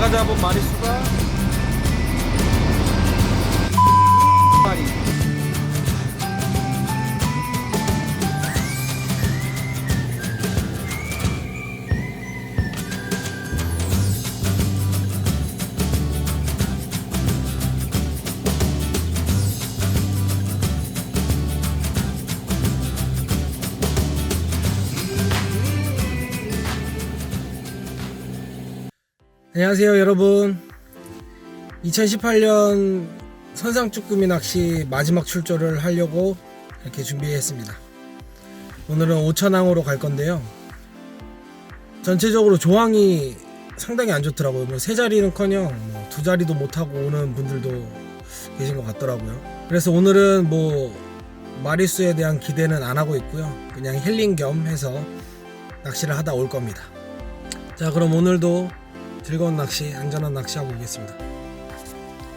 제가 잡은 마리수가 마리. 안녕하세요 여러분. 2018년 선상쭈꾸미 낚시 마지막 출조를 하려고 이렇게 준비했습니다. 오늘은 오천항으로 갈 건데요, 전체적으로 조항이 상당히 안 좋더라고요. 뭐 세 자리는커녕 뭐 두 자리도 못하고 오는 분들도 계신 것 같더라고요. 그래서 오늘은 뭐 마리수에 대한 기대는 안 하고 있고요, 그냥 힐링 겸 해서 낚시를 하다 올 겁니다. 자, 그럼 오늘도 즐거운 낚시, 안전한 낚시하고 오겠습니다.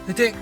화이팅!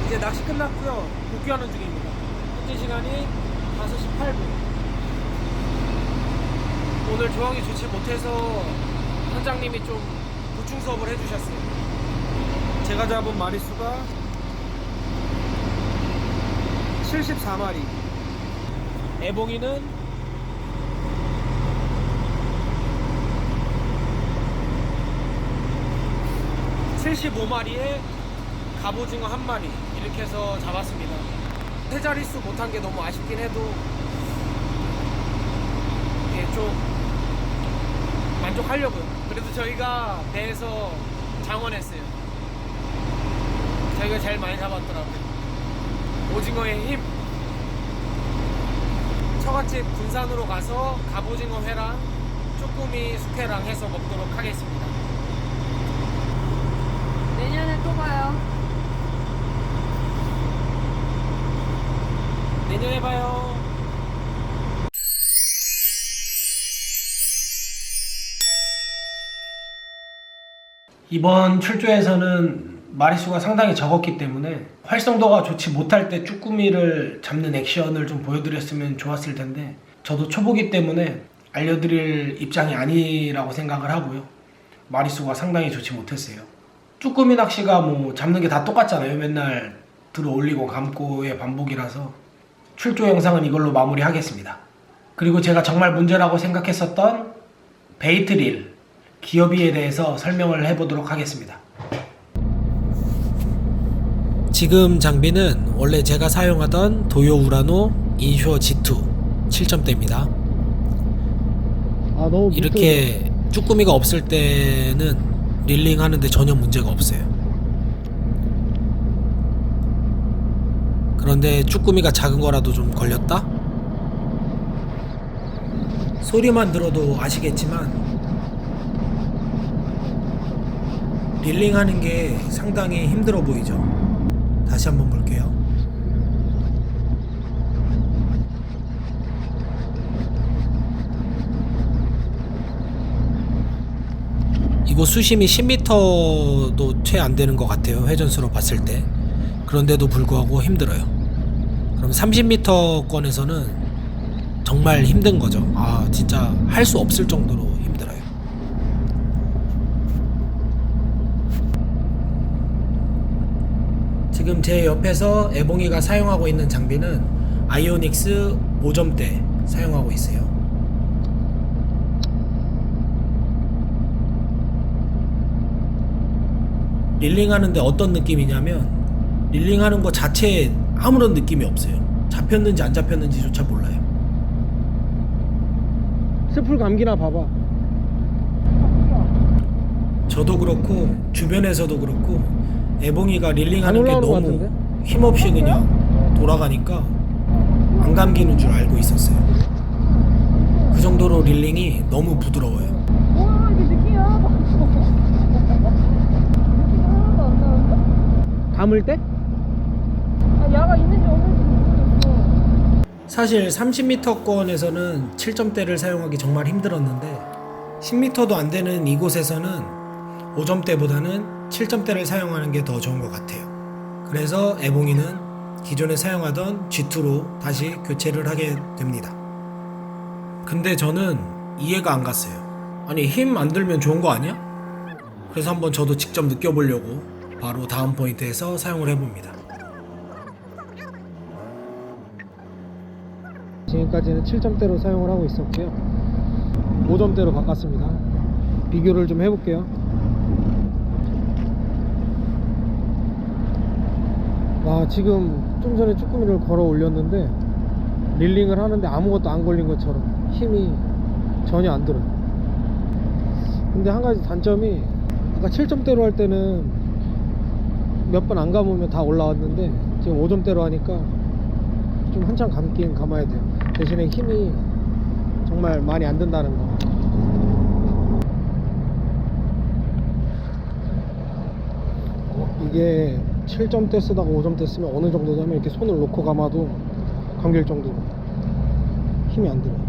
이제 낚시 끝났고요. 복귀하는 중입니다. 현재 시간이 5시 8분. 오늘 조항이 좋지 못해서 선장님이 좀 보충 수업을 해주셨어요. 제가 잡은 마리수가 74마리. 애봉이는 75마리에 갑오징어 1마리 이렇게 해서 잡았습니다. 세 자릿수 못한 게 너무 아쉽긴 해도 좀 만족하려고요. 그래도 저희가 배에서 장원했어요. 저희가 제일 많이 잡았더라고요. 오징어의 힘. 처갓집 군산으로 가서 갑오징어 회랑 쭈꾸미 숙회랑 해서 먹도록 하겠습니다. 내년에 또 봐요. 내년에 봐요. 이번 출조에서는 마리수가 상당히 적었기 때문에 활성도가 좋지 못할 때 쭈꾸미를 잡는 액션을 좀 보여드렸으면 좋았을 텐데, 저도 초보기 때문에 알려드릴 입장이 아니라고 생각을 하고요. 마리수가 상당히 좋지 못했어요. 쭈꾸미 낚시가 뭐 잡는 게 다 똑같잖아요. 맨날 들어 올리고 감고의 반복이라서 출조 영상은 이걸로 마무리하겠습니다. 그리고 제가 정말 문제라고 생각했었던 베이트릴, 기어비에 대해서 설명을 해보도록 하겠습니다. 지금 장비는 원래 제가 사용하던 도요 우라노 인슈어 G2 7점대입니다. 이렇게 쭈꾸미가 없을 때는 릴링 하는데 전혀 문제가 없어요. 그런데 쭈꾸미가 작은 거라도 좀 걸렸다? 소리만 들어도 아시겠지만 릴링 하는 게 상당히 힘들어 보이죠? 다시 한번 볼게요. 이거 수심이 10m도 채 안 되는 것 같아요. 회전수로 봤을 때. 그런데도 불구하고 힘들어요. 그럼 30m권에서는 정말 힘든 거죠. 아, 진짜 할 수 없을 정도로 힘들어요. 지금 제 옆에서 애봉이가 사용하고 있는 장비는 아이오닉스 5점대 사용하고 있어요. 릴링하는데 어떤 느낌이냐면 릴링하는 거 자체에 아무런 느낌이 없어요. 잡혔는지 안 잡혔는지조차 몰라요. 스풀 감기나 봐봐. 저도 그렇고 주변에서도 그렇고 애봉이가 릴링하는 게 너무 힘없이 그냥 돌아가니까 안 감기는 줄 알고 있었어요. 그 정도로 릴링이 너무 부드러워요. 와, 이게 느낌이 하나도 안 나. 느낌이 하나도 안 나는데? 감을 때? 아, 야가 있는지 없는지 모르겠어. 사실 30m권에서는 7점대를 사용하기 정말 힘들었는데 10m도 안 되는 이곳에서는 5점대보다는 7점대를 사용하는 게 더 좋은 것 같아요. 그래서 애봉이는 기존에 사용하던 G2로 다시 교체를 하게 됩니다. 근데 저는 이해가 안 갔어요. 아니, 힘 안 들면 좋은 거 아니야? 그래서 한번 저도 직접 느껴보려고 바로 다음 포인트에서 사용을 해봅니다. 지금까지는 7점대로 사용을 하고 있었고요. 5점대로 바꿨습니다. 비교를 좀 해볼게요. 와, 지금 좀 전에 쭈꾸미를 걸어 올렸는데 릴링을 하는데 아무것도 안 걸린 것처럼 힘이 전혀 안 들어요. 근데 한 가지 단점이 아까 7점대로 할 때는 몇 번 안 감으면 다 올라왔는데 지금 5점대로 하니까 좀 한참 감긴 감아야 돼요. 대신에 힘이 정말 많이 안 든다는 거. 이게 7점대 쓰다가 5점대 쓰면 어느 정도냐면 이렇게 손을 놓고 감아도 감길 정도로 힘이 안 들어요.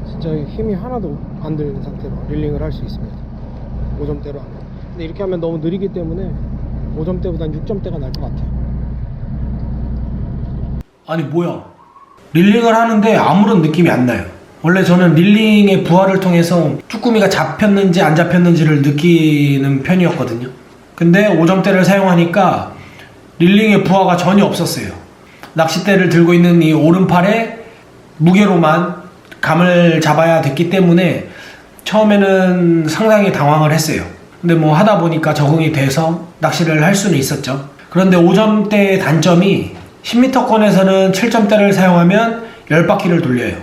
진짜 힘이 하나도 안 드는 상태로 릴링을 할 수 있습니다. 5점대로 하면. 근데 이렇게 하면 너무 느리기 때문에 5점대보단 6점대가 날 것 같아요. 아니 뭐야, 릴링을 하는데 아무런 느낌이 안 나요. 원래 저는 릴링의 부하를 통해서 쭈꾸미가 잡혔는지 안 잡혔는지를 느끼는 편이었거든요. 근데 5점대를 사용하니까 릴링의 부하가 전혀 없었어요. 낚싯대를 들고 있는 이 오른팔에 무게로만 감을 잡아야 됐기 때문에 처음에는 상당히 당황을 했어요. 근데 뭐 하다 보니까 적응이 돼서 낚시를 할 수는 있었죠. 그런데 5점대의 단점이 10m권에서는 7점대를 사용하면 10바퀴를 돌려요.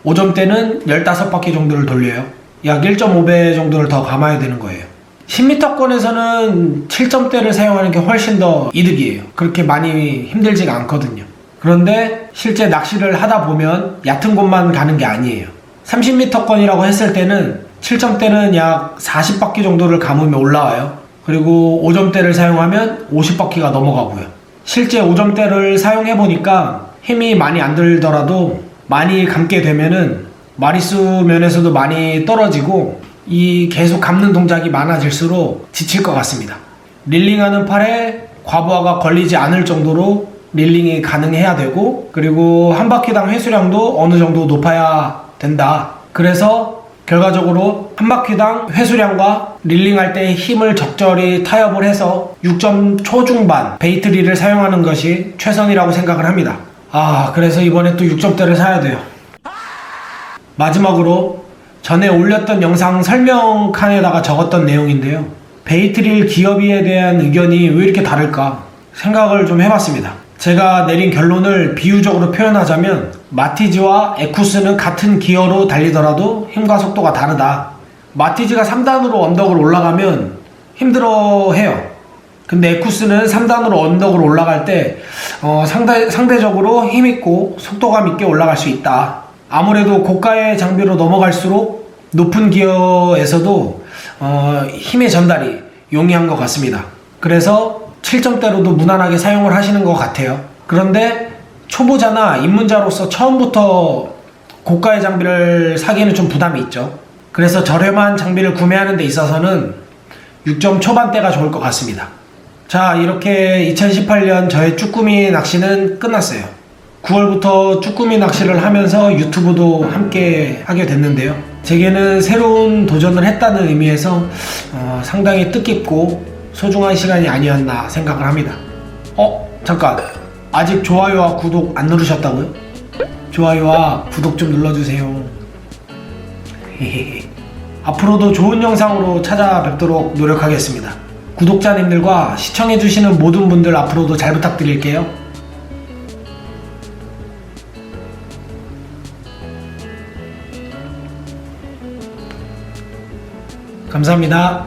5점대는 15바퀴 정도를 돌려요. 약 1.5배 정도를 더 감아야 되는 거예요. 10m권에서는 7점대를 사용하는 게 훨씬 더 이득이에요. 그렇게 많이 힘들지가 않거든요. 그런데 실제 낚시를 하다 보면 얕은 곳만 가는 게 아니에요. 30m권이라고 했을 때는 7점대는 약 40바퀴 정도를 감으면 올라와요. 그리고 5점대를 사용하면 50바퀴가 넘어가고요. 실제 5점대를 사용해보니까 힘이 많이 안 들더라도 많이 감게 되면은 마리수 면에서도 많이 떨어지고 이 계속 감는 동작이 많아질수록 지칠 것 같습니다. 릴링하는 팔에 과부하가 걸리지 않을 정도로 릴링이 가능해야 되고, 그리고 한 바퀴당 회수량도 어느 정도 높아야 된다. 그래서 결과적으로 한 바퀴당 회수량과 릴링할 때 힘을 적절히 타협을 해서 6점 초중반 베이트릴을 사용하는 것이 최선이라고 생각을 합니다. 그래서 이번에 또 6점대를 사야 돼요. 마지막으로 전에 올렸던 영상 설명 칸에다가 적었던 내용인데요. 베이트릴 기어비에 대한 의견이 왜 이렇게 다를까 생각을 좀 해봤습니다. 제가 내린 결론을 비유적으로 표현하자면 마티즈와 에쿠스는 같은 기어로 달리더라도 힘과 속도가 다르다. 마티즈가 3단으로 언덕을 올라가면 힘들어해요. 근데 에쿠스는 3단으로 언덕을 올라갈 때 상대적으로 힘있고 속도감 있게 올라갈 수 있다. 아무래도 고가의 장비로 넘어갈수록 높은 기어에서도 힘의 전달이 용이한 것 같습니다. 그래서 7점대로도 무난하게 사용을 하시는 것 같아요. 그런데 초보자나 입문자로서 처음부터 고가의 장비를 사기에는 좀 부담이 있죠. 그래서 저렴한 장비를 구매하는 데 있어서는 6점 초반대가 좋을 것 같습니다. 자, 이렇게 2018년 저의 쭈꾸미 낚시는 끝났어요. 9월부터 쭈꾸미 낚시를 하면서 유튜브도 함께 하게 됐는데요. 제게는 새로운 도전을 했다는 의미에서 상당히 뜻깊고 소중한 시간이 아니었나 생각을 합니다. 잠깐, 아직 좋아요와 구독 안 누르셨다고요? 좋아요와 구독 좀 눌러주세요. 앞으로도 좋은 영상으로 찾아뵙도록 노력하겠습니다. 구독자님들과 시청해주시는 모든 분들 앞으로도 잘 부탁드릴게요. 감사합니다.